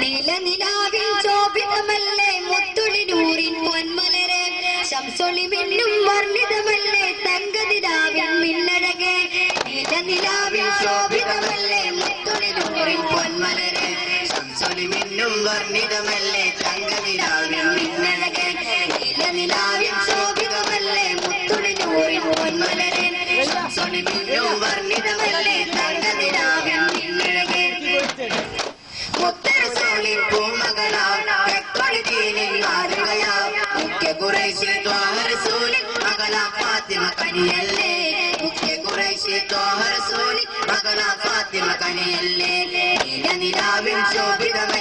നീലനിലാവിൽ ശോഭിതമല്ലേ മുത്തുളിനൂറിൻ പൊന്മലരെ ശംസൊളി മിന്നും വർണ്ണിതമല്ലേ തങ്കനിലാവിൻ മിന്നഴകെ നീലനിലാവിൽ ശോഭിതമല്ലേ മുത്തുളിനൂറിൻ പൊന്മലരെ ശംസൊളി മിന്നും വർണ്ണിതമല്ലേ തങ്കനിലാവിൻ മിന്നഴകെ നീലനിലാവിൽ ശോഭിതമല്ലേ മുത്തുളിനൂറിൻ പൊന്മലരെ ശംസൊളി മിന്നും വർണ്ണിതമല്ലേ തങ്കനിലാവിൻ മിന്നഴകെ മുത്തരസോളിൻ പൂമകളാം തെക്കൊളിതീനിൻ മാതൃകയാം മുഖ്യ ഖുറൈശി ത്വാഹ റസൂലിൻ മകളാം ഫാത്തിമ കനിയല്ലേ മുഖ്യ ഖുറൈശി ത്വാഹ റസൂലിൻ മകളാം ഫാത്തിമ കനിയല്ലേ നീലനിലാവിൻ ശോഭിതമേ